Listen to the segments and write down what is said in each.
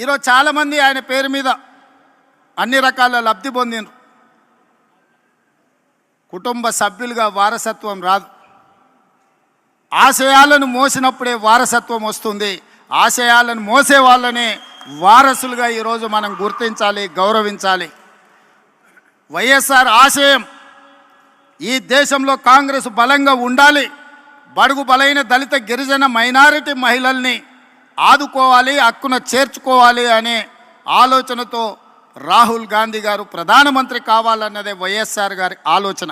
ఈరోజు చాలామంది ఆయన పేరు మీద అన్ని రకాల లబ్ధి పొందిన కుటుంబ సభ్యులుగా వారసత్వం రాదు. ఆశయాలను మోసినప్పుడే వారసత్వం వస్తుంది. ఆశయాలను మోసే వాళ్ళనే వారసులుగా ఈరోజు మనం గుర్తించాలి, గౌరవించాలి. వైఎస్ఆర్ ఆశయం ఈ దేశంలో కాంగ్రెస్ బలంగా ఉండాలి, బడుగు బలైన దళిత గిరిజన మైనారిటీ మహిళల్ని ఆదుకోవాలి, హక్కున చేర్చుకోవాలి అనే ఆలోచనతో రాహుల్ గాంధీ గారు ప్రధానమంత్రి కావాలన్నదే వైఎస్ఆర్ గారి ఆలోచన.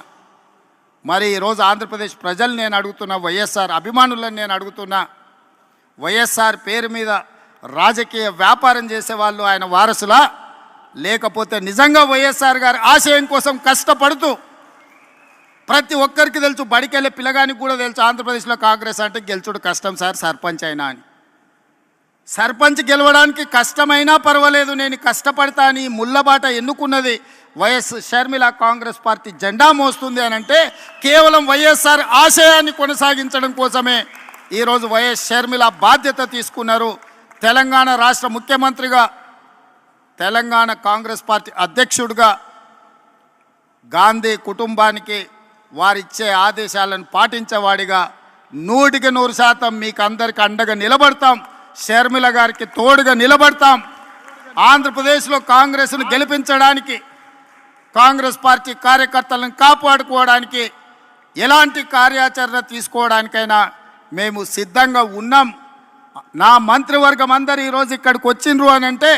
మరి ఈరోజు ఆంధ్రప్రదేశ్ ప్రజలు నేను అడుగుతున్నా, వైఎస్ఆర్ అభిమానులను నేను అడుగుతున్నా, వైఎస్ఆర్ పేరు మీద రాజకీయ వ్యాపారం చేసేవాళ్ళు ఆయన వారసులా, లేకపోతే నిజంగా వైఎస్ఆర్ గారి ఆశయం కోసం కష్టపడుతూ ప్రతి ఒక్కరికి తెలుసు, బడికెళ్ళే పిల్లగానికి కూడా తెలుసు ఆంధ్రప్రదేశ్లో కాంగ్రెస్ అంటే గెలుచుడు కష్టం సార్, సర్పంచ్ అయినా అని. సర్పంచ్ గెలవడానికి కష్టమైనా పర్వాలేదు, నేను కష్టపడతా అని ముళ్ళబాట ఎన్నుకున్నది వైఎస్ షర్మిల కాంగ్రెస్ పార్టీ జెండా మోస్తుంది అని అంటే కేవలం వైఎస్ఆర్ ఆశయాన్ని కొనసాగించడం కోసమే ఈరోజు వైఎస్ షర్మిల బాధ్యత తీసుకున్నారు. తెలంగాణ రాష్ట్ర ముఖ్యమంత్రిగా, తెలంగాణ కాంగ్రెస్ పార్టీ అధ్యక్షుడిగా గాంధీ కుటుంబానికి వారిచ్చే ఆదేశాలను పాటించేవాడిగా 100% మీకు అందరికీ అండగా నిలబడతాం. షర్మిల గారికి తోడుగా నిలబడతాం. ఆంధ్రప్రదేశ్లో కాంగ్రెస్ను గెలిపించడానికి, కాంగ్రెస్ పార్టీ కార్యకర్తలను కాపాడుకోవడానికి, ఎలాంటి కార్యాచరణ తీసుకోవడానికైనా మేము సిద్ధంగా ఉన్నాం. నా మంత్రివర్గం అందరూ ఈరోజు ఇక్కడికి వచ్చిండ్రు అని అంటే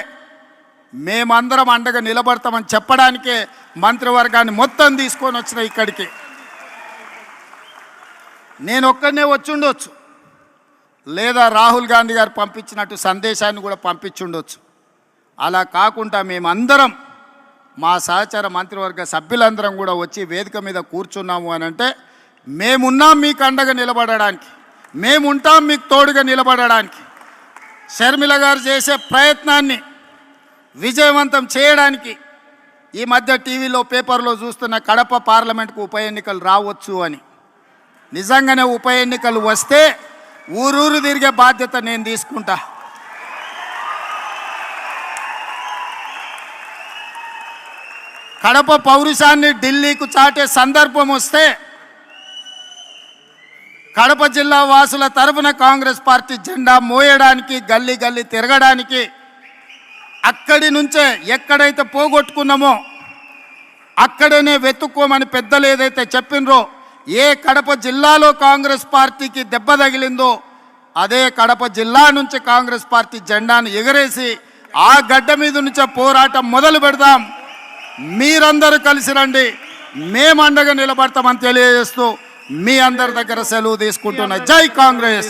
మేమందరం అండగా నిలబడతామని చెప్పడానికే మంత్రివర్గాన్ని మొత్తం తీసుకొని వచ్చిన ఇక్కడికి. నేను ఒక్కడనే వచ్చి ఉండొచ్చు, లేదా రాహుల్ గాంధీ గారు పంపించినట్టు సందేశాన్ని కూడా పంపించుండొచ్చు. అలా కాకుండా మేమందరం, మా సహచర మంత్రివర్గ సభ్యులందరం కూడా వచ్చి వేదిక మీద కూర్చున్నాము అని అంటే మేమున్నాం మీకు అండగా నిలబడడానికి, మేముంటాం మీకు తోడుగా నిలబడడానికి. షర్మిల గారు చేసే ప్రయత్నాన్ని విజయవంతం చేయడానికి ఈ మధ్య టీవీలో పేపర్లో చూస్తున్న కడప పార్లమెంట్కు ఉప ఎన్నికలు రావచ్చు అని. నిజంగానే ఉప ఎన్నికలు వస్తే ఊరూరు తిరిగే బాధ్యత నేను తీసుకుంటా. కడప పౌరుషాన్ని ఢిల్లీకు చాటే సందర్భం వస్తే కడప జిల్లా వాసుల తరఫున కాంగ్రెస్ పార్టీ జెండా మోయడానికి, గల్లీ గల్లీ తిరగడానికి, అక్కడి నుంచే ఎక్కడైతే పోగొట్టుకున్నామో అక్కడనే వెతుక్కోమని పెద్దలు ఏదైతే చెప్పినరో, ఏ కడప జిల్లాలో కాంగ్రెస్ పార్టీకి దెబ్బ తగిలిందో అదే కడప జిల్లా నుంచి కాంగ్రెస్ పార్టీ జెండాను ఎగరేసి ఆ గడ్డ మీద నుంచే పోరాటం మొదలు పెడదాం. మీరందరూ కలిసి రండి, మేము అండగా నిలబడతామని తెలియజేస్తూ మీ అందరి దగ్గర సెలవు తీసుకుంటున్నా. జై కాంగ్రెస్.